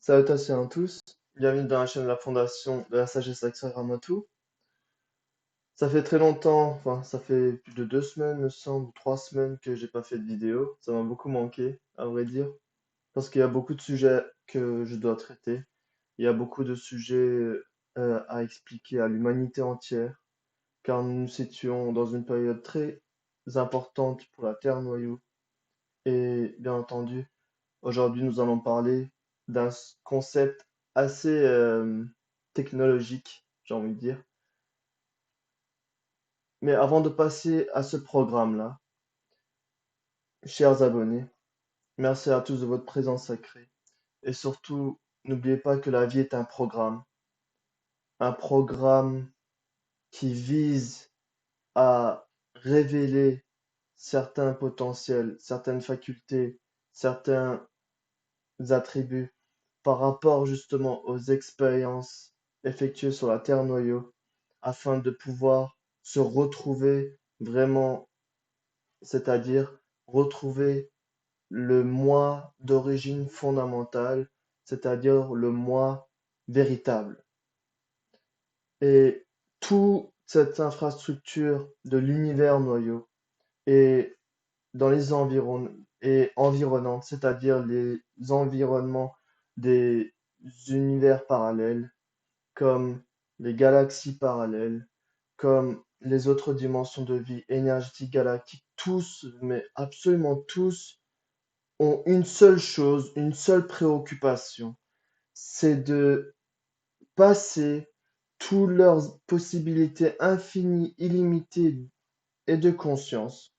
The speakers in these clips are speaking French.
Salutations à tous, bienvenue dans la chaîne de la Fondation de la Sagesse Accès Ramatou. Ça fait très longtemps, enfin ça fait plus de 2 semaines me semble, ou 3 semaines que j'ai pas fait de vidéo. Ça m'a beaucoup manqué, à vrai dire, parce qu'il y a beaucoup de sujets que je dois traiter. Il y a beaucoup de sujets à expliquer à l'humanité entière, car nous nous situons dans une période très importante pour la Terre noyau. Et bien entendu, aujourd'hui, nous allons parler d'un concept assez technologique, j'ai envie de dire. Mais avant de passer à ce programme-là, chers abonnés, merci à tous de votre présence sacrée. Et surtout, n'oubliez pas que la vie est un programme qui vise à révéler certains potentiels, certaines facultés, certains attributs par rapport justement aux expériences effectuées sur la Terre noyau afin de pouvoir se retrouver vraiment, c'est-à-dire retrouver le moi d'origine fondamentale, c'est-à-dire le moi véritable. Et toute cette infrastructure de l'univers noyau est dans les environs et environnantes, c'est-à-dire les environnements des univers parallèles, comme les galaxies parallèles, comme les autres dimensions de vie énergétique galactique, tous, mais absolument tous, ont une seule chose, une seule préoccupation, c'est de passer toutes leurs possibilités infinies, illimitées et de conscience,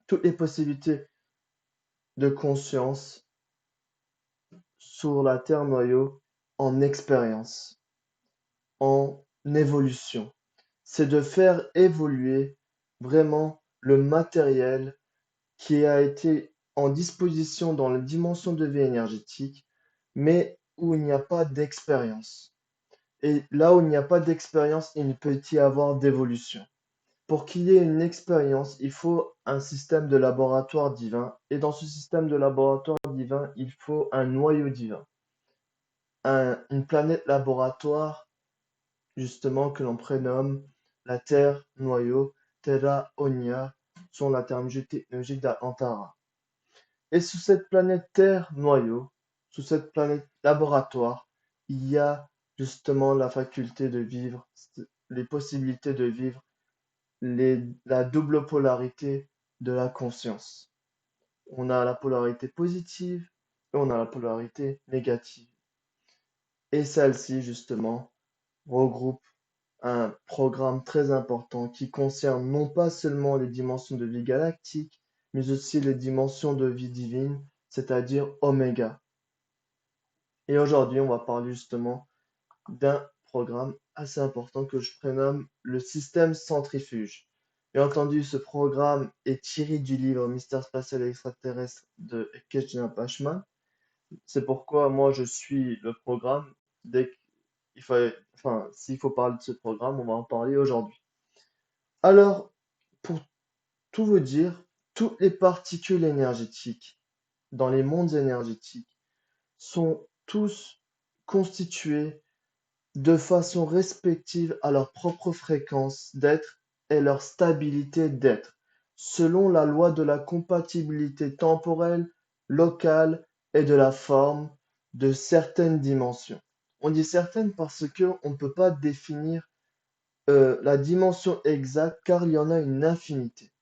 toutes les possibilités de conscience sur la Terre noyau en expérience, en évolution. C'est de faire évoluer vraiment le matériel qui a été en disposition dans la dimension de vie énergétique, mais où il n'y a pas d'expérience. Et là où il n'y a pas d'expérience, il ne peut y avoir d'évolution. Pour qu'il y ait une expérience, il faut un système de laboratoire divin. Et dans ce système de laboratoire divin, il faut un noyau divin. Une planète laboratoire, justement, que l'on prénomme la Terre noyau, Terra Onia, sont la terminologie technologique d'Antara. Et sous cette planète Terre noyau, sous cette planète laboratoire, il y a justement la faculté de vivre, les possibilités de vivre, la double polarité de la conscience. On a la polarité positive et on a la polarité négative. Et celle-ci, justement, regroupe un programme très important qui concerne non pas seulement les dimensions de vie galactique, mais aussi les dimensions de vie divine, c'est-à-dire Oméga. Et aujourd'hui, on va parler justement d'un programme assez important que je prénomme le système centrifuge. Bien entendu, ce programme est tiré du livre Mystère spatial et extraterrestre de Ekechna Pachman. C'est pourquoi moi je suis le programme. S'il faut parler de ce programme, on va en parler aujourd'hui. Alors, pour tout vous dire, toutes les particules énergétiques dans les mondes énergétiques sont tous constitués de façon respective à leur propre fréquence d'être et leur stabilité d'être, selon la loi de la compatibilité temporelle, locale et de la forme de certaines dimensions. On dit certaines parce qu'on ne peut pas définir la dimension exacte car il y en a une infinité.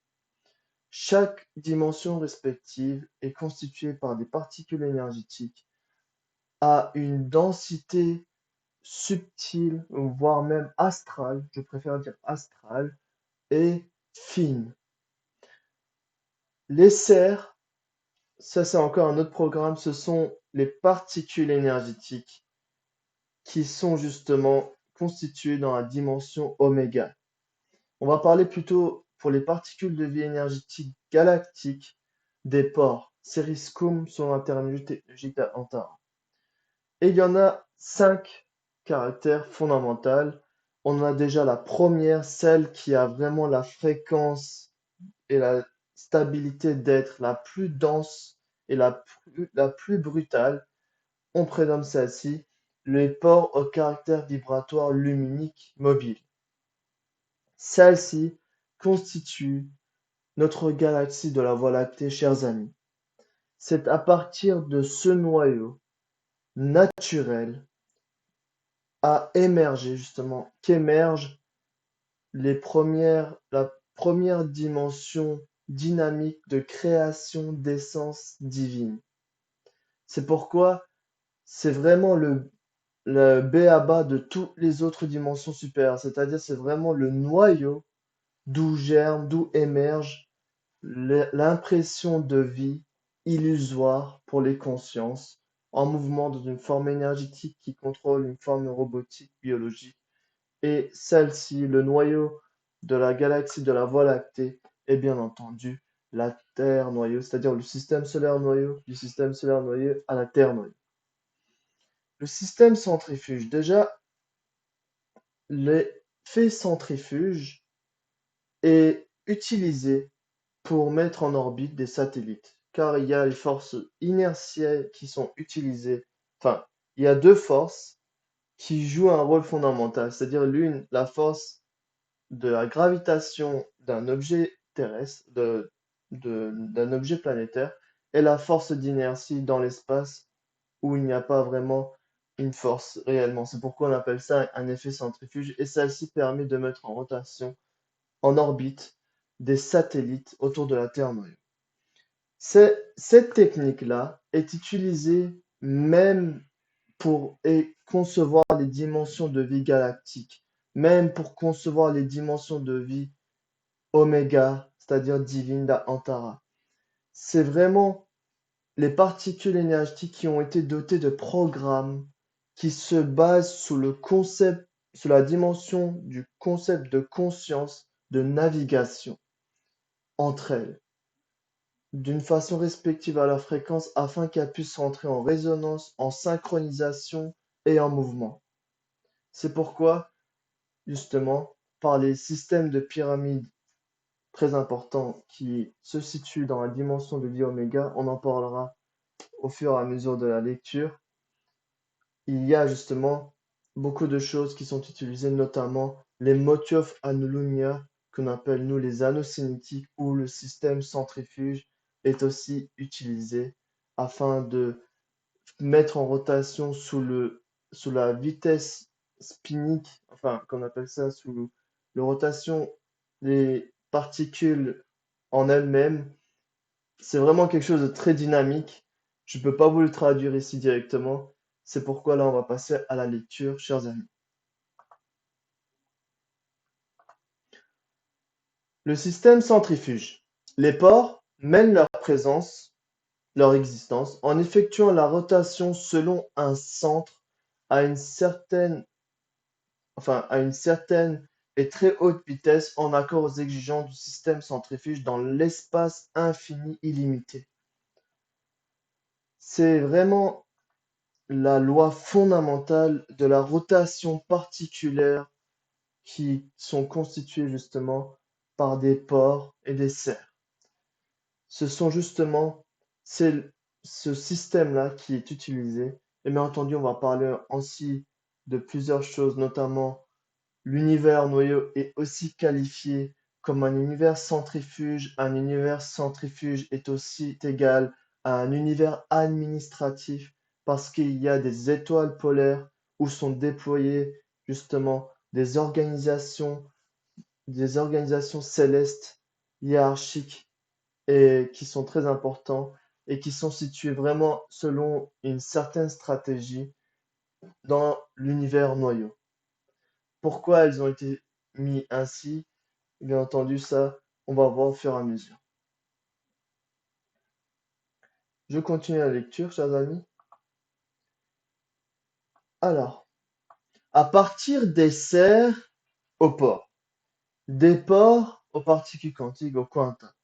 Chaque dimension respective est constituée par des particules énergétiques à une densité subtile, voire même astrale, je préfère dire astrale, et fine. Les serres, ça c'est encore un autre programme, ce sont les particules énergétiques qui sont justement constituées dans la dimension oméga. On va parler plutôt pour les particules de vie énergétique galactique des pores, Ceriscum sont la terminologie technologique d'Antara. Et il y en a 5 caractères fondamentaux. On a déjà la première, celle qui a vraiment la fréquence et la stabilité d'être la plus dense et la plus brutale. On prénomme celles-ci les pores au caractère vibratoire luminique mobile. Celle-ci constitue notre galaxie de la Voie lactée, chers amis. C'est à partir de ce noyau naturel à émerger justement qu'émergent la première dimension dynamique de création d'essence divine. C'est pourquoi c'est vraiment le b.a.-ba de toutes les autres dimensions supérieures, c'est-à-dire c'est vraiment le noyau d'où germe, d'où émerge l'impression de vie illusoire pour les consciences, en mouvement dans une forme énergétique qui contrôle une forme robotique biologique. Et celle-ci, le noyau de la galaxie de la Voie lactée, est bien entendu la Terre noyau, c'est-à-dire le système solaire noyau, du système solaire noyau à la Terre noyau. Le système centrifuge, déjà, l'effet centrifuge est utilisé pour mettre en orbite des satellites, car il y a les forces inertielles qui sont utilisées. Enfin, il y a deux forces qui jouent un rôle fondamental, c'est-à-dire l'une, la force de la gravitation d'un objet terrestre, d'un objet planétaire, et la force d'inertie dans l'espace où il n'y a pas vraiment une force réellement. C'est pourquoi on appelle ça un effet centrifuge, et celle-ci permet de mettre en rotation, en orbite, des satellites autour de la Terre noyau. Cette technique-là est utilisée même pour concevoir les dimensions de vie galactique, même pour concevoir les dimensions de vie oméga, c'est-à-dire divine d'Antara. C'est vraiment les particules énergétiques qui ont été dotées de programmes qui se basent sur la dimension du concept de conscience, de navigation entre elles, d'une façon respective à leur fréquence afin qu'elles puissent rentrer en résonance, en synchronisation et en mouvement. C'est pourquoi, justement, par les systèmes de pyramides très importants qui se situent dans la dimension de vie oméga, on en parlera au fur et à mesure de la lecture. Il y a justement beaucoup de choses qui sont utilisées, notamment les motifs Anulunya, qu'on appelle nous les anneaux cinétiques, où le système centrifuge est aussi utilisé afin de mettre en rotation sous la vitesse spinique, enfin, qu'on appelle ça, sous la rotation des particules en elles-mêmes. C'est vraiment quelque chose de très dynamique. Je ne peux pas vous le traduire ici directement. C'est pourquoi là, on va passer à la lecture, chers amis. Le système centrifuge. Les pores mènent leur présence, leur existence, en effectuant la rotation selon un centre à une certaine, à une certaine et très haute vitesse en accord aux exigences du système centrifuge dans l'espace infini illimité. C'est vraiment la loi fondamentale de la rotation particulière qui sont constituées justement par des pores et des cercles. Ce sont justement c'est ce système-là qui est utilisé. Et bien entendu, on va parler aussi de plusieurs choses, notamment l'univers noyau est aussi qualifié comme un univers centrifuge. Un univers centrifuge est aussi égal à un univers administratif parce qu'il y a des étoiles polaires où sont déployées justement des organisations célestes hiérarchiques et qui sont très importants et qui sont situées vraiment selon une certaine stratégie dans l'univers noyau. Pourquoi elles ont été mis ainsi? Bien entendu, ça, on va voir au fur et à mesure. Je continue la lecture, chers amis. Alors, à partir des serres aux pores, des pores aux particules quantiques, aux quanta,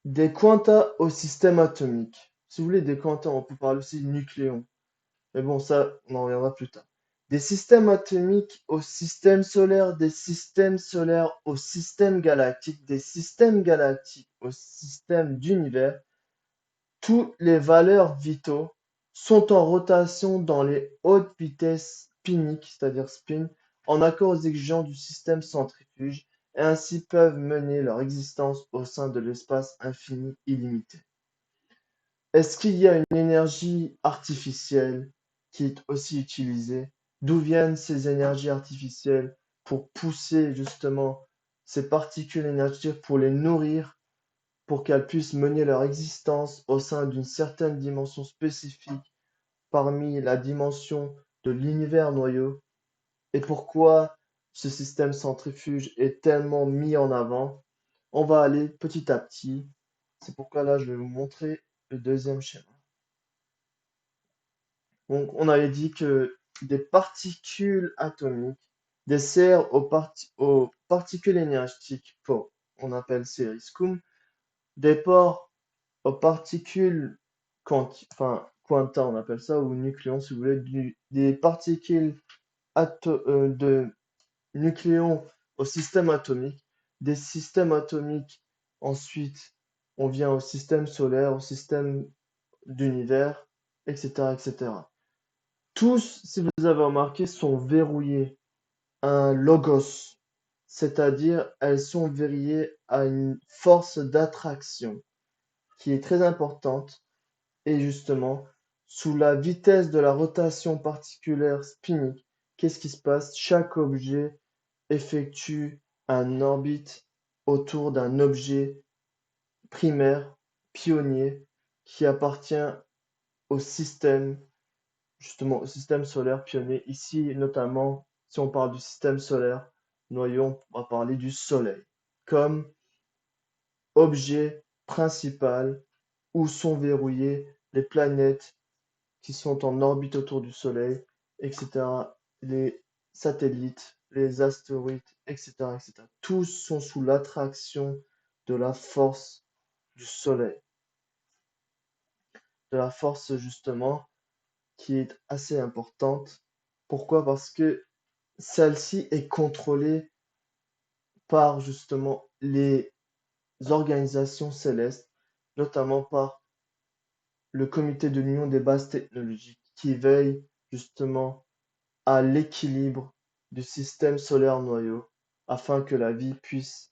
des quanta au système atomique. Si vous voulez des quanta, on peut parler aussi de nucléons. Mais bon, ça, on en reviendra plus tard. Des systèmes atomiques au système solaire, des systèmes solaires au système galactique, des systèmes galactiques au système d'univers, toutes les valeurs vitaux sont en rotation dans les hautes vitesses spiniques, c'est-à-dire spin, en accord aux exigences du système centrifuge, et ainsi peuvent mener leur existence au sein de l'espace infini illimité. Est-ce qu'il y a une énergie artificielle qui est aussi utilisée? D'où viennent ces énergies artificielles pour pousser justement ces particules énergétiques pour les nourrir, pour qu'elles puissent mener leur existence au sein d'une certaine dimension spécifique parmi la dimension de l'univers noyau? Et pourquoi ce système centrifuge est tellement mis en avant? On va aller petit à petit. C'est pourquoi là, je vais vous montrer le deuxième schéma. Donc, on avait dit que des particules atomiques desserrent aux particules énergétiques, on appelle ces riscum, des ports aux particules quanta, on appelle ça, ou nucléons, si vous voulez, des particules de nucléons au système atomique, des systèmes atomiques, ensuite, on vient au système solaire, au système d'univers, etc., etc. Tous, si vous avez remarqué, sont verrouillés à un logos, c'est-à-dire elles sont verrouillées à une force d'attraction qui est très importante et justement, sous la vitesse de la rotation particulière spinique, qu'est-ce qui se passe? Chaque objet effectue un orbite autour d'un objet primaire, pionnier, qui appartient au système justement au système solaire pionnier. Ici, notamment, si on parle du système solaire noyau, on va parler du Soleil comme objet principal où sont verrouillées les planètes qui sont en orbite autour du Soleil, etc. Les satellites, les astéroïdes, etc., etc. Tous sont sous l'attraction de la force du Soleil, de la force justement qui est assez importante. Pourquoi? Parce que celle-ci est contrôlée par justement les organisations célestes, notamment par le Comité de l'Union des bases technologiques, qui veille justement à l'équilibre du système solaire noyau afin que la vie puisse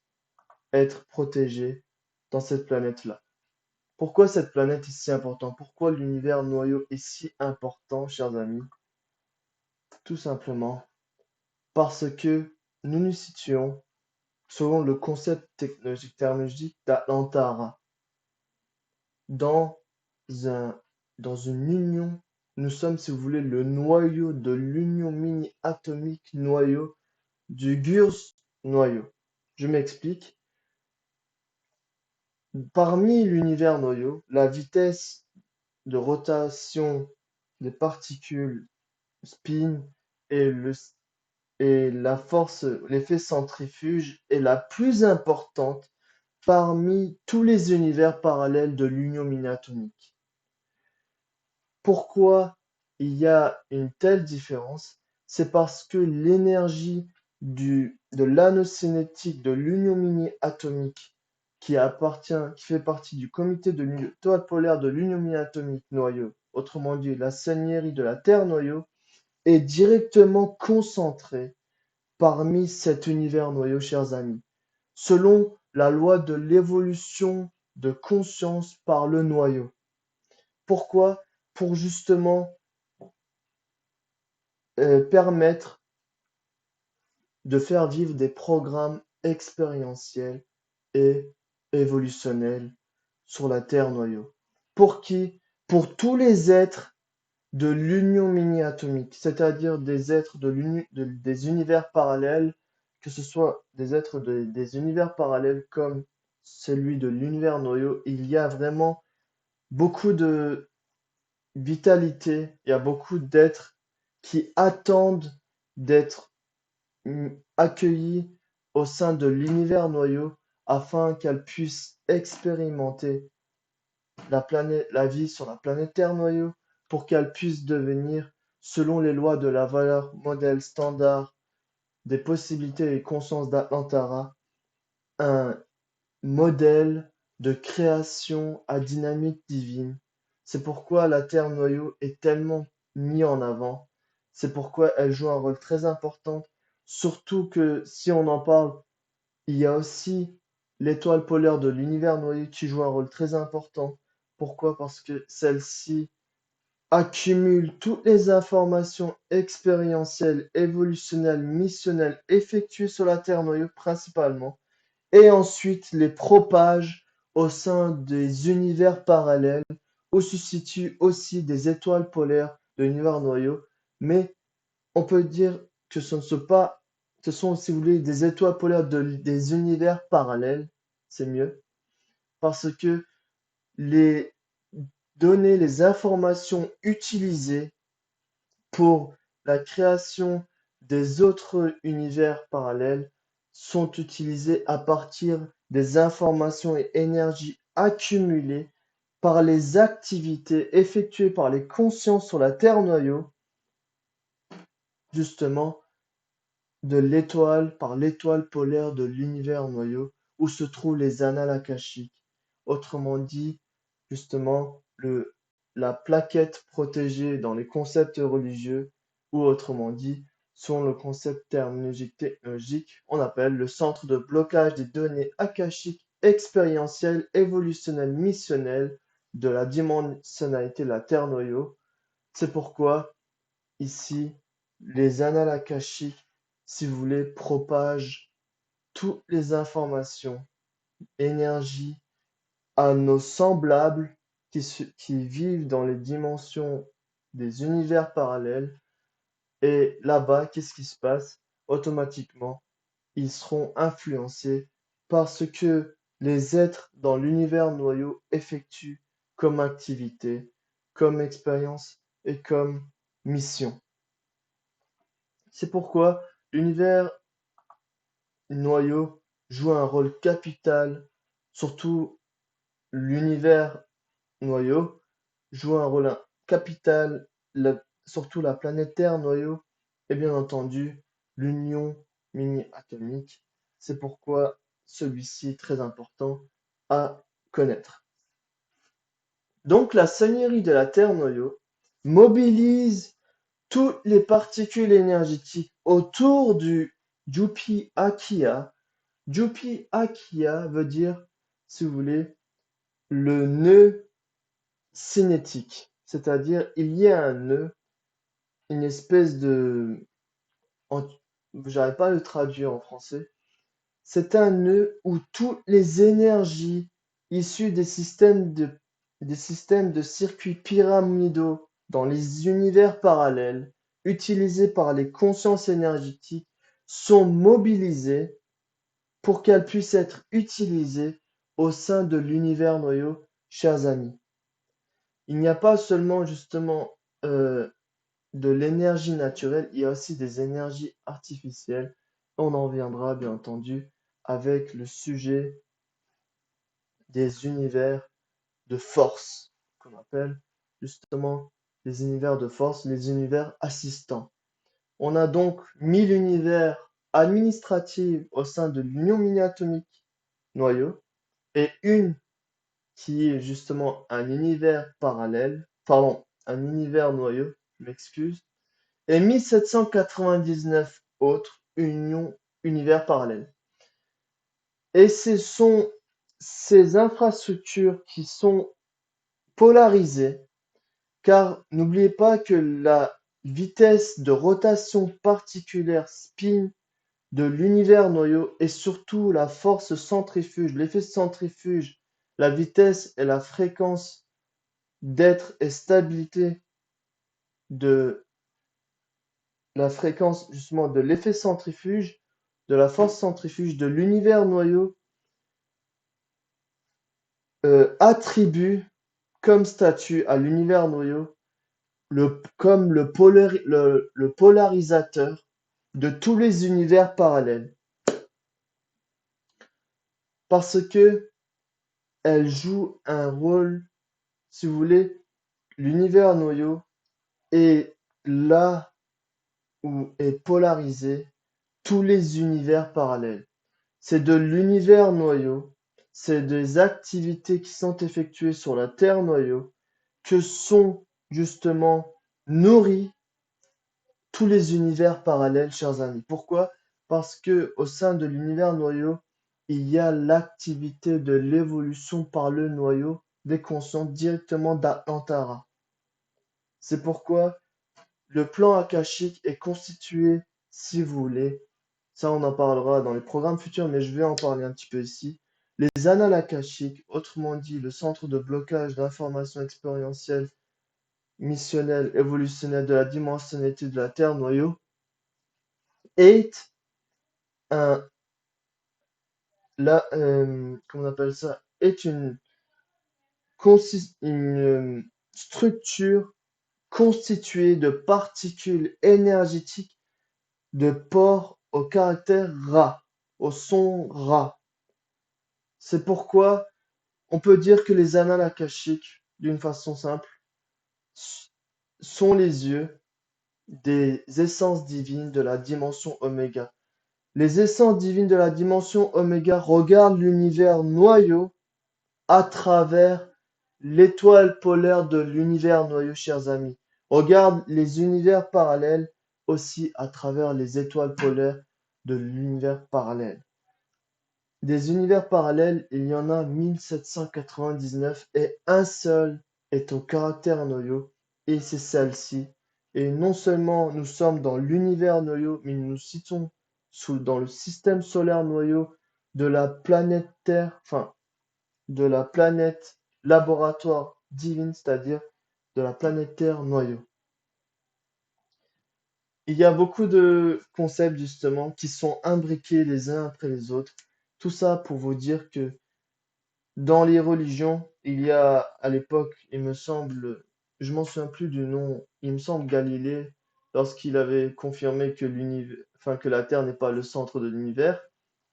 être protégée dans cette planète-là. Pourquoi cette planète est si importante? Pourquoi l'univers noyau est si important, chers amis? Tout simplement parce que nous nous situons selon le concept technologique d'Atlantara, dans dans une union, nous sommes, si vous voulez, le noyau de l'union mini-atomique noyau du GURS noyau. Je m'explique. Parmi l'univers noyau, la vitesse de rotation des particules spin et la force, l'effet centrifuge est la plus importante parmi tous les univers parallèles de l'union mini-atomique. Pourquoi il y a une telle différence? C'est parce que l'énergie de l'anocinétique de l'union mini-atomique qui fait partie du comité de l'étoile polaire de l'union mini-atomique noyau, autrement dit la seigneurie de la Terre noyau, est directement concentrée parmi cet univers noyau, chers amis, selon la loi de l'évolution de conscience par le noyau. Pourquoi? Pour justement permettre de faire vivre des programmes expérientiels et évolutionnels sur la Terre noyau. Pour qui? Pour tous les êtres de l'union mini-atomique, c'est-à-dire des êtres des univers parallèles, que ce soit des êtres des univers parallèles comme celui de l'univers noyau, il y a vraiment beaucoup de vitalité, il y a beaucoup d'êtres qui attendent d'être accueillis au sein de l'univers noyau afin qu'elles puissent expérimenter la vie sur la planète Terre noyau pour qu'elle puisse devenir, selon les lois de la valeur modèle standard des possibilités et conscience d'Atlantara, un modèle de création à dynamique divine, C'est pourquoi la Terre noyau est tellement mise en avant. C'est pourquoi elle joue un rôle très important. Surtout que si on en parle, il y a aussi l'étoile polaire de l'univers noyau qui joue un rôle très important. Pourquoi? Parce que celle-ci accumule toutes les informations expérientielles, évolutionnelles, missionnelles effectuées sur la Terre noyau principalement, et ensuite les propage au sein des univers parallèles où se situent aussi des étoiles polaires de l'univers noyau, mais on peut dire que ce sont, si vous voulez, des étoiles polaires des univers parallèles, c'est mieux, parce que les données, les informations utilisées pour la création des autres univers parallèles sont utilisées à partir des informations et énergies accumulées par les activités effectuées par les consciences sur la Terre noyau, justement par l'étoile polaire de l'univers noyau, où se trouvent les annales akashiques. Autrement dit, justement, la plaquette protégée dans les concepts religieux, ou autrement dit, selon le concept terminologique technologique, on appelle le centre de blocage des données akashiques expérientielles, évolutionnelles, missionnelles de la dimensionnalité de la Terre noyau. C'est pourquoi ici, les annales akashiques, si vous voulez, propagent toutes les informations, énergies à nos semblables qui vivent dans les dimensions des univers parallèles. Et là-bas, qu'est-ce qui se passe? Automatiquement, ils seront influencés par ce que les êtres dans l'univers noyau effectuent comme activité, comme expérience et comme mission. C'est pourquoi l'univers noyau joue un rôle capital, surtout l'univers noyau joue un rôle capital, surtout la planète Terre noyau et bien entendu l'union mini-atomique. C'est pourquoi celui-ci est très important à connaître. Donc la seigneurie de la Terre noyau mobilise toutes les particules énergétiques autour du Jupi Akia. Jupi Akia veut dire, si vous voulez, le nœud cinétique. C'est-à-dire, il y a un nœud, une espèce de... J'arrive pas à le traduire en français. C'est un nœud où toutes les énergies issues des systèmes de circuits pyramidaux dans les univers parallèles, utilisés par les consciences énergétiques, sont mobilisées pour qu'elles puissent être utilisées au sein de l'univers noyau, chers amis. Il n'y a pas seulement justement de l'énergie naturelle, il y a aussi des énergies artificielles. On en viendra bien entendu avec le sujet des univers de force, qu'on appelle justement les univers de force, les univers assistants. On a donc 1000 univers administratifs au sein de l'Union mini-atomique noyau et une qui est justement un univers parallèle, pardon, un univers noyau, je m'excuse, et 1799 autres univers parallèles. Et ce sont ces infrastructures qui sont polarisées, car n'oubliez pas que la vitesse de rotation particulière spin de l'univers noyau et surtout la force centrifuge, l'effet centrifuge, la vitesse et la fréquence d'être et stabilité de la fréquence justement de l'effet centrifuge, de la force centrifuge de l'univers noyau attribue comme statut à l'univers noyau comme le polarisateur de tous les univers parallèles. Parce que elle joue un rôle, si vous voulez, l'univers noyau est là où est polarisé tous les univers parallèles. C'est de l'univers noyau, c'est des activités qui sont effectuées sur la Terre noyau que sont justement nourris tous les univers parallèles, chers amis. Pourquoi? Parce que au sein de l'univers noyau, il y a l'activité de l'évolution par le noyau des conscients directement d'Antara. C'est pourquoi le plan akashique est constitué, si vous voulez, ça on en parlera dans les programmes futurs, mais je vais en parler un petit peu ici. Les annales akashiques, autrement dit le centre de blocage d'informations expérientielles, missionnelles, évolutionnelles de la dimensionnalité de la Terre noyau, est un, comment on appelle ça, est une structure constituée de particules énergétiques de port au caractère Ra, au son Ra. C'est pourquoi on peut dire que les annales akashiques, d'une façon simple, sont les yeux des essences divines de la dimension oméga. Les essences divines de la dimension oméga regardent l'univers noyau à travers l'étoile polaire de l'univers noyau, chers amis. Regardent les univers parallèles aussi à travers les étoiles polaires de l'univers parallèle. Des univers parallèles, il y en a 1799 et un seul est au caractère noyau, et c'est celle-ci. Et non seulement nous sommes dans l'univers noyau, mais nous nous situons dans le système solaire noyau de la planète Terre, enfin de la planète laboratoire divine, c'est-à-dire de la planète Terre noyau. Il y a beaucoup de concepts justement qui sont imbriqués les uns après les autres. Tout ça pour vous dire que dans les religions, il y a à l'époque, il me semble, je m'en souviens plus du nom, il me semble Galilée, lorsqu'il avait confirmé que que la Terre n'est pas le centre de l'univers,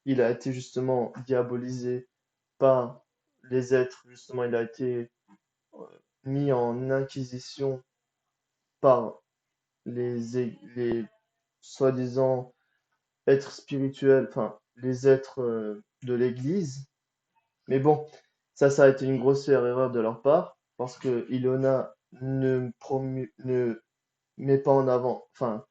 il a été justement diabolisé par les êtres, justement, il a été euh, mis en inquisition par les soi-disant êtres spirituels, enfin les êtres de l'Église. Mais bon, ça a été une grossière erreur de leur part, parce que Ilona ne met pas en avant, enfin,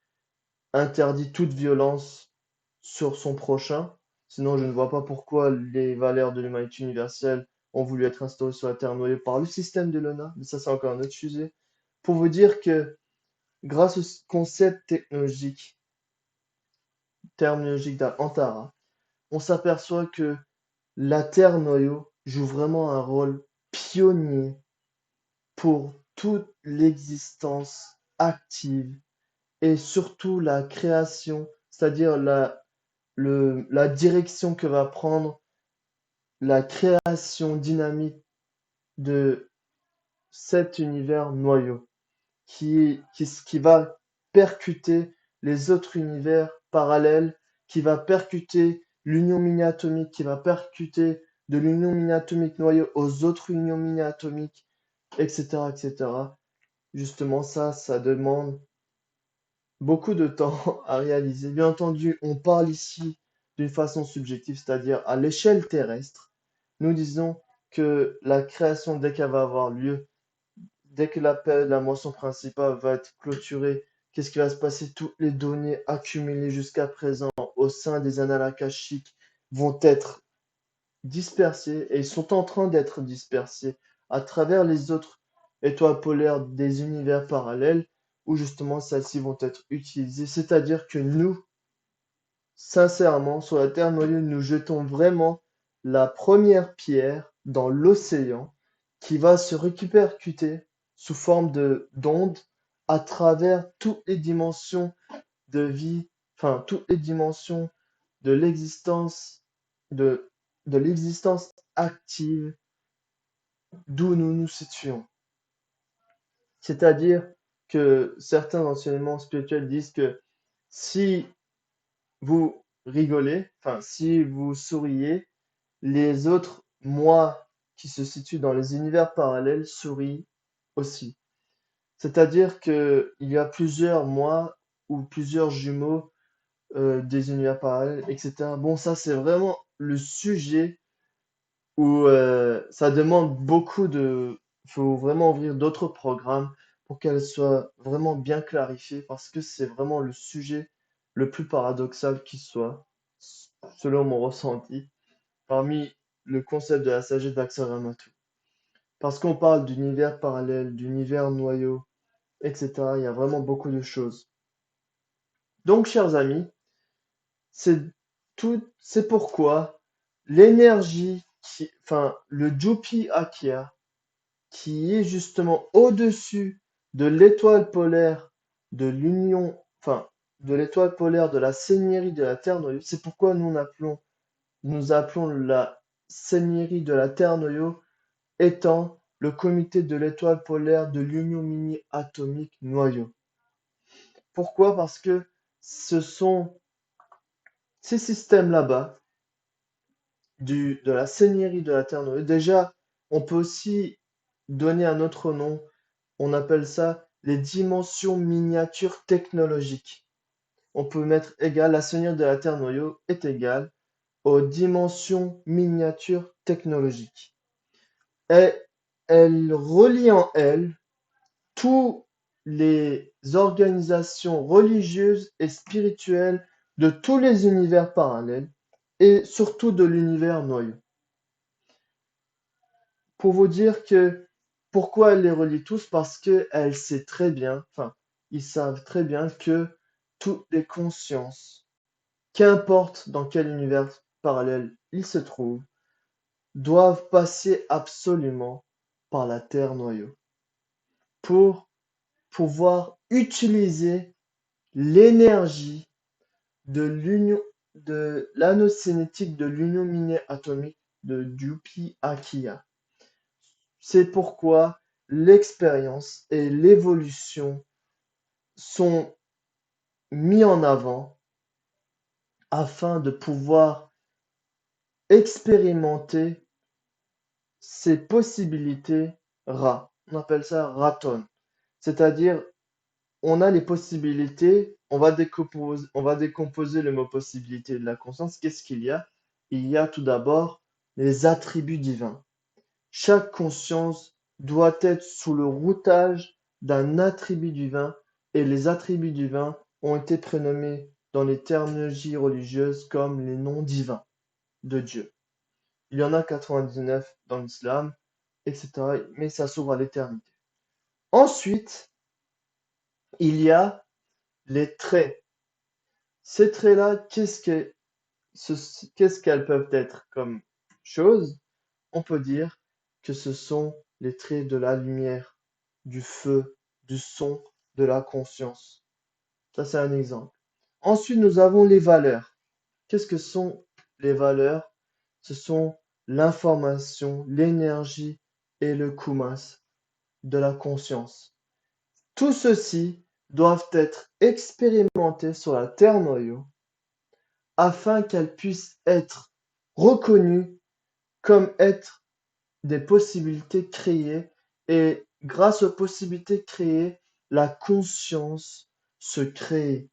interdit toute violence sur son prochain. Sinon, je ne vois pas pourquoi les valeurs de l'humanité universelle ont voulu être instaurées sur la Terre noyée par le système d'Ilona. Mais ça, c'est encore un autre sujet. Pour vous dire que grâce au concept technologique, terminologique d'Antara, on s'aperçoit que la Terre noyau joue vraiment un rôle pionnier pour toute l'existence active et surtout la création, c'est-à-dire la direction que va prendre la création dynamique de cet univers noyau qui va percuter les autres univers parallèles, qui va percuter l'union mini-atomique, qui va percuter de l'union mini-atomique noyau aux autres unions mini-atomiques, etc., etc. Justement, ça demande beaucoup de temps à réaliser. Bien entendu, on parle ici d'une façon subjective, c'est-à-dire à l'échelle terrestre. Nous disons que la création, dès qu'elle va avoir lieu, dès que la moisson principale va être clôturée, qu'est-ce qui va se passer? Toutes les données accumulées jusqu'à présent au sein des annales akashiques vont être dispersées et sont en train d'être dispersées à travers les autres étoiles polaires des univers parallèles où justement celles-ci vont être utilisées. C'est-à-dire que nous, sincèrement, sur la Terre noyau, nous jetons vraiment la première pierre dans l'océan qui va se répercuter sous forme d'ondes à travers toutes les dimensions de vie, enfin toutes les dimensions de l'existence de, de l'existence active d'où nous nous situons. C'est-à-dire que certains enseignements spirituels disent que si vous rigolez, enfin si vous souriez, les autres moi qui se situent dans les univers parallèles sourient aussi. C'est-à-dire que il y a plusieurs moi ou plusieurs jumeaux des univers parallèles, etc. Bon, ça c'est vraiment le sujet où ça demande beaucoup de Il faut vraiment ouvrir d'autres programmes pour qu'elles soient vraiment bien clarifiées parce que c'est vraiment le sujet le plus paradoxal qui soit, selon mon ressenti, parmi le concept de la sagesse d'Axel-Ramatou. Parce qu'on parle d'univers parallèle, d'univers noyau, etc. Il y a vraiment beaucoup de choses. Donc, chers amis, c'est c'est pourquoi l'énergie le Jupi Akia, qui est justement au-dessus de l'étoile polaire de l'union, de l'étoile polaire de la Seigneurie de la Terre-Noyau. C'est pourquoi nous appelons la Seigneurie de la Terre-Noyau étant le comité de l'étoile polaire de l'union mini-atomique noyau. Pourquoi? Parce que ce sont ces systèmes là-bas de la Seigneurie de la Terre-Noyau. Déjà, on peut aussi donner un autre nom. On appelle ça les dimensions miniatures technologiques. On peut mettre égal, la Seigneurie de la Terre-Noyau est égale aux dimensions miniatures technologiques. Et elle relie en elle toutes les organisations religieuses et spirituelles de tous les univers parallèles et surtout de l'univers noyau. Pour vous dire que pourquoi elle les relie tous, parce qu'elle sait très bien, ils savent très bien que toutes les consciences, qu'importe dans quel univers parallèle ils se trouvent, doivent passer absolument par la Terre noyau pour pouvoir utiliser l'énergie de l'union de l'anneau cinétique de l'union mini-atomique de Jupi Akia. C'est pourquoi l'expérience et l'évolution sont mis en avant afin de pouvoir expérimenter ces possibilités Ra. On appelle ça Raton. C'est-à-dire, on a les possibilités, on va décomposer le mot possibilité de la conscience. Qu'est-ce qu'il y a? Il y a tout d'abord les attributs divins. Chaque conscience doit être sous le routage d'un attribut divin et les attributs divins ont été prénommés dans les terminologies religieuses comme les noms divins de Dieu. Il y en a 99 dans l'islam, etc. Mais ça s'ouvre à l'éternité. Ensuite, il y a les traits. Ces traits-là, qu'est-ce qu'elles peuvent être comme choses? On peut dire que ce sont les traits de la lumière, du feu, du son, de la conscience. Ça, c'est un exemple. Ensuite, nous avons les valeurs. Qu'est-ce que sont les valeurs? Ce sont l'information, l'énergie et le kumas de la conscience. Tout ceci doivent être expérimentés sur la Terre noyau afin qu'elles puissent être reconnues comme être des possibilités créées et grâce aux possibilités créées, la conscience se crée.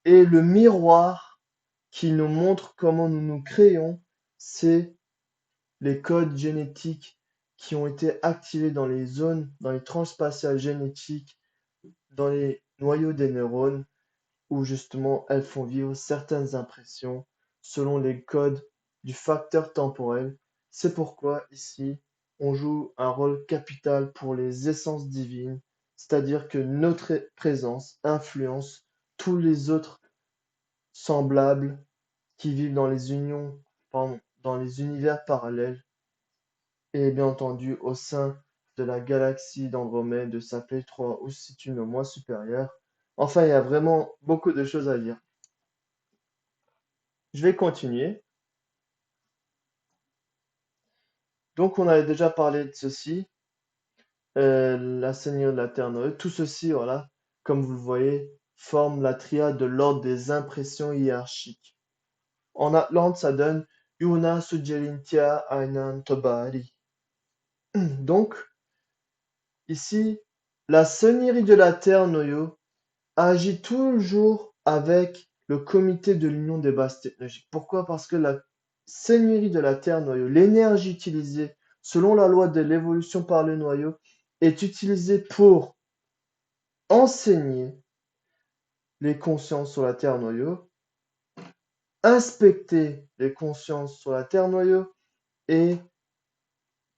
Et le miroir qui nous montre comment nous nous créons, c'est les codes génétiques qui ont été activés dans les zones, dans les transspatiales génétiques, dans les noyaux des neurones, où justement elles font vivre certaines impressions selon les codes du facteur temporel. C'est pourquoi ici, on joue un rôle capital pour les essences divines, c'est-à-dire que notre présence influence tous les autres semblables qui vivent dans les dans les univers parallèles et bien entendu au sein de la galaxie d'Andromède, de sa P3 ou si tu veux moins supérieure. Enfin, il y a vraiment beaucoup de choses à dire. Je vais continuer. Donc, on avait déjà parlé de ceci, la Seigneurie de la Terre Noire. Tout ceci, voilà, comme vous le voyez, forme la triade de l'ordre des impressions hiérarchiques. En Atlante, ça donne Una Sugelintia Ainan Tobari. Donc, ici, la Seigneurie de la Terre Noyo agit toujours avec le comité de l'Union des bases technologiques. Pourquoi? Parce que la Seigneurie de la Terre Noyo, l'énergie utilisée selon la loi de l'évolution par le noyau, est utilisé pour enseigner les consciences sur la Terre noyau, inspecter les consciences sur la Terre noyau et,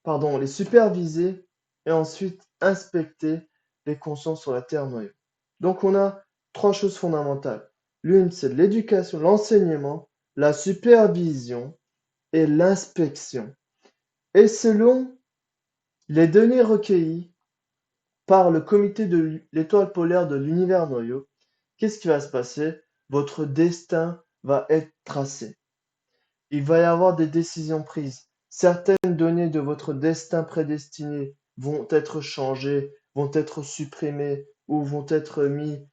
les superviser et ensuite inspecter les consciences sur la Terre noyau. Donc on a trois choses fondamentales. L'une, c'est l'éducation, l'enseignement, la supervision et l'inspection. Et selon les données recueillies par le comité de l'étoile polaire de l'univers noyau, qu'est-ce qui va se passer? Votre destin va être tracé. Il va y avoir des décisions prises. Certaines données de votre destin prédestiné vont être changées, vont être supprimées ou vont être mis.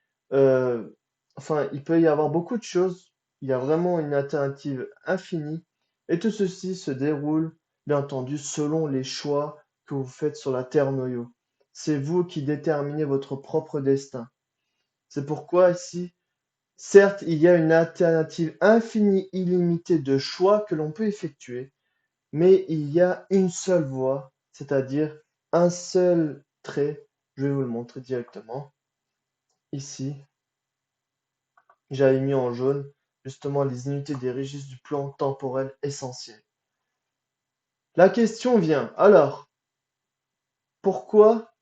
Il peut y avoir beaucoup de choses. Il y a vraiment une alternative infinie. Et tout ceci se déroule, bien entendu, selon les choix que vous faites sur la Terre noyau. C'est vous qui déterminez votre propre destin. C'est pourquoi ici, certes, il y a une alternative infinie, illimitée de choix que l'on peut effectuer, mais il y a une seule voie, c'est-à-dire un seul trait. Je vais vous le montrer directement. Ici, j'avais mis en jaune justement les unités des registres du plan temporel essentiel. La question vient, alors, pourquoi,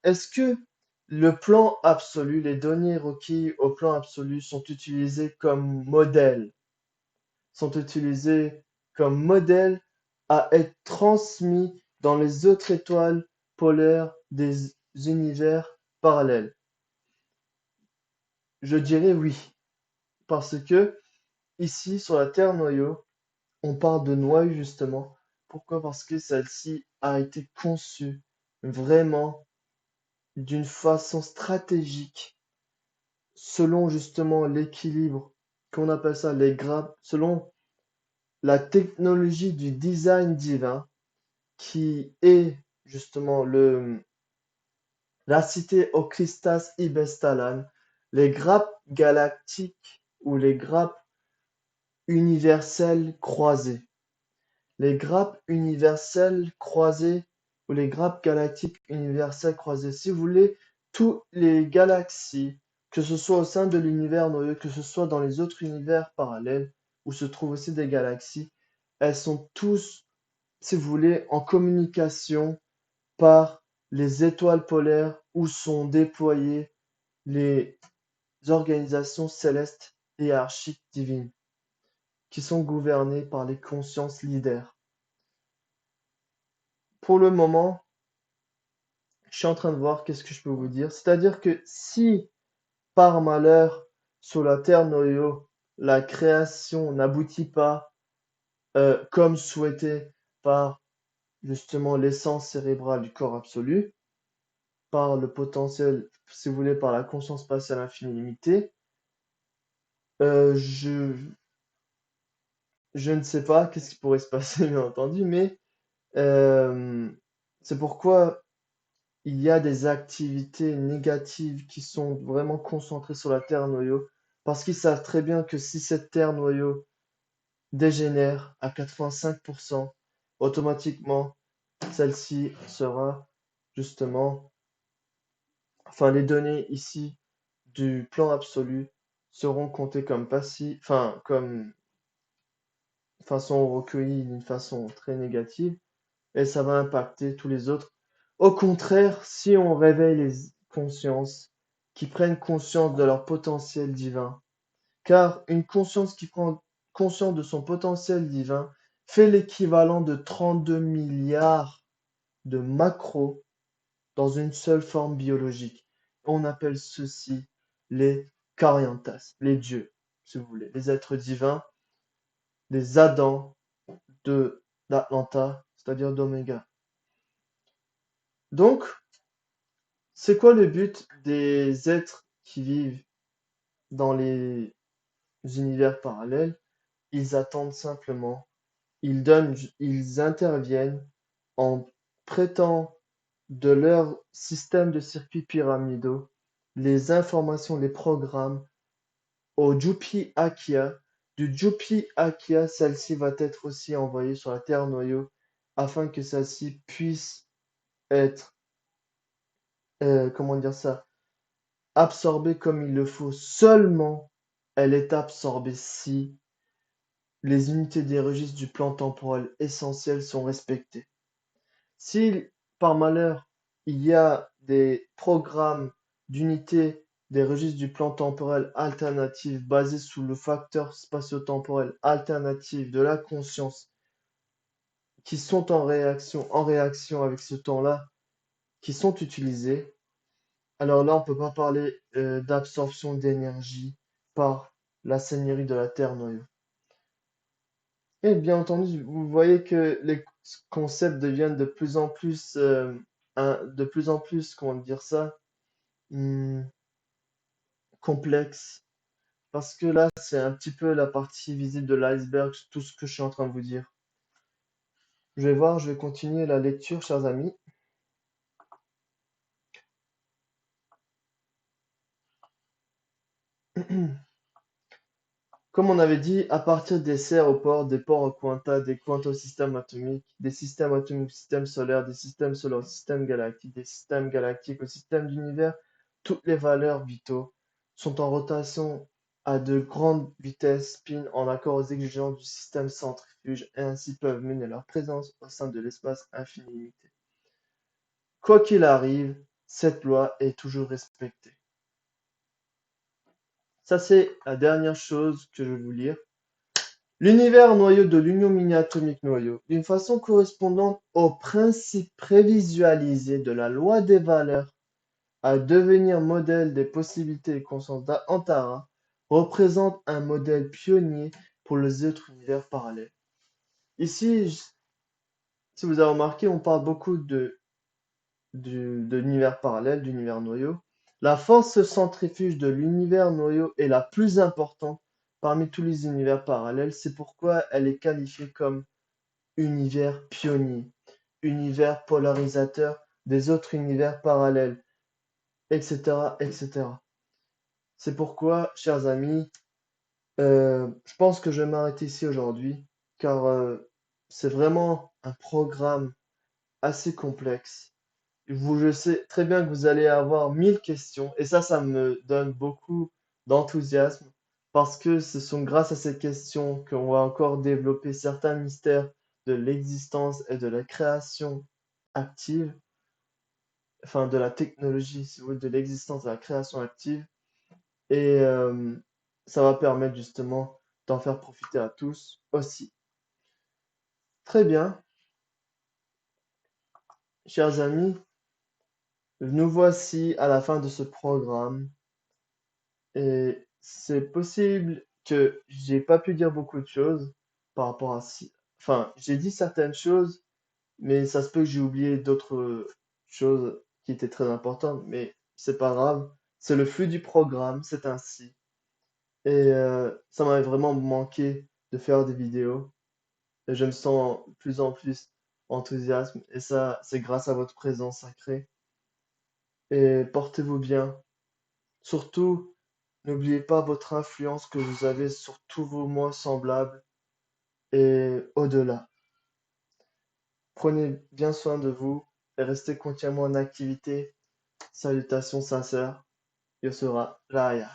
est-ce que le plan absolu, les données requises au plan absolu sont utilisées comme modèle à être transmis dans les autres étoiles polaires des univers parallèles? Je dirais oui, parce que ici, sur la Terre noyau, on parle de noyau justement. Pourquoi? Parce que celle-ci a été conçue vraiment d'une façon stratégique, selon justement l'équilibre, qu'on appelle ça les grappes, selon la technologie du design divin, qui est justement la cité Ocristas Ibestalan, les grappes galactiques ou les grappes universelles croisées. Les grappes universelles croisées ou les grappes galactiques universelles croisées. Si vous voulez, toutes les galaxies, que ce soit au sein de l'univers noyau, que ce soit dans les autres univers parallèles, où se trouvent aussi des galaxies, elles sont tous, si vous voulez, en communication par les étoiles polaires où sont déployées les organisations célestes hiérarchiques divines, qui sont gouvernées par les consciences leaders. Pour le moment, je suis en train de voir qu'est-ce que je peux vous dire. C'est-à-dire que si, par malheur, sur la Terre noyau, la création n'aboutit pas comme souhaité par justement l'essence cérébrale du corps absolu, par le potentiel, si vous voulez, par la conscience spatiale infinie limitée, euh, je, je ne sais pas qu'est-ce qui pourrait se passer, bien entendu, mais euh, c'est pourquoi il y a des activités négatives qui sont vraiment concentrées sur la Terre noyau, parce qu'ils savent très bien que si cette Terre noyau dégénère à 85%, automatiquement, celle-ci sera justement, les données ici du plan absolu seront comptées comme passives, sont recueillies d'une façon très négative et ça va impacter tous les autres. Au contraire, si on réveille les consciences qui prennent conscience de leur potentiel divin, car une conscience qui prend conscience de son potentiel divin fait l'équivalent de 32 milliards de macros dans une seule forme biologique. On appelle ceci les Cariantas, les dieux, si vous voulez, les êtres divins, les Adams de d'Atlanta, c'est-à-dire d'Oméga. Donc, c'est quoi le but des êtres qui vivent dans les univers parallèles? Ils attendent simplement, ils interviennent en prêtant de leur système de circuits pyramidaux les informations, les programmes au Jupi Akia. Du Jupi Akia, celle-ci va être aussi envoyée sur la Terre noyau afin que celle-ci puisse être, comment dire ça, absorbée comme il le faut. Seulement, elle est absorbée si les unités des registres du plan temporel essentiel sont respectées. Si par malheur, il y a des programmes d'unités des registres du plan temporel alternatif basés sous le facteur spatio-temporel alternatif de la conscience qui sont en réaction avec ce temps-là, qui sont utilisés, alors là, on ne peut pas parler d'absorption d'énergie par la seigneurie de la Terre noyau. Et bien entendu, vous voyez que les concepts deviennent de plus en plus, comment dire ça, hmm, complexes. Parce que là, c'est un petit peu la partie visible de l'iceberg, tout ce que je suis en train de vous dire. Je vais continuer la lecture, chers amis. Comme on avait dit, à partir des serres aux ports, des ports aux quanta, des quanta aux systèmes atomiques, systèmes solaires, des systèmes solaires, aux systèmes galactiques, des systèmes galactiques au système d'univers, toutes les valeurs vitaux sont en rotation à de grandes vitesses spin en accord aux exigences du système centrifuge et ainsi peuvent mener leur présence au sein de l'espace infini limité. Quoi qu'il arrive, cette loi est toujours respectée. Ça, c'est la dernière chose que je vais vous lire. L'univers noyau de l'union mini-atomique noyau, d'une façon correspondante au principe prévisualisé de la loi des valeurs à devenir modèle des possibilités et consciences d'Antara, représente un modèle pionnier pour les autres univers parallèles. Ici, si vous avez remarqué, on parle beaucoup de l'univers parallèle, d'univers noyau. La force centrifuge de l'univers noyau est la plus importante parmi tous les univers parallèles. C'est pourquoi elle est qualifiée comme univers pionnier, univers polarisateur des autres univers parallèles, etc., etc. C'est pourquoi, chers amis, je pense que je vais m'arrêter ici aujourd'hui, car c'est vraiment un programme assez complexe. Je sais très bien que vous allez avoir 1000 questions, et ça me donne beaucoup d'enthousiasme, parce que ce sont grâce à ces questions qu'on va encore développer certains mystères de l'existence et de la création active, enfin de la technologie, si vous voulez, de l'existence de la création active, et ça va permettre justement d'en faire profiter à tous aussi. Très bien, chers amis, nous voici à la fin de ce programme. Et c'est possible que j'ai pas pu dire beaucoup de choses par rapport à si. Enfin, j'ai dit certaines choses, mais ça se peut que j'ai oublié d'autres choses qui étaient très importantes, mais c'est pas grave. C'est le flux du programme, c'est ainsi. Et ça m'avait vraiment manqué de faire des vidéos. Et je me sens de plus en plus enthousiasme. Et ça, c'est grâce à votre présence sacrée. Et portez-vous bien. Surtout, n'oubliez pas votre influence que vous avez sur tous vos moi semblables et au-delà. Prenez bien soin de vous et restez continuellement en activité. Salutations sincères. Yo sera Raya.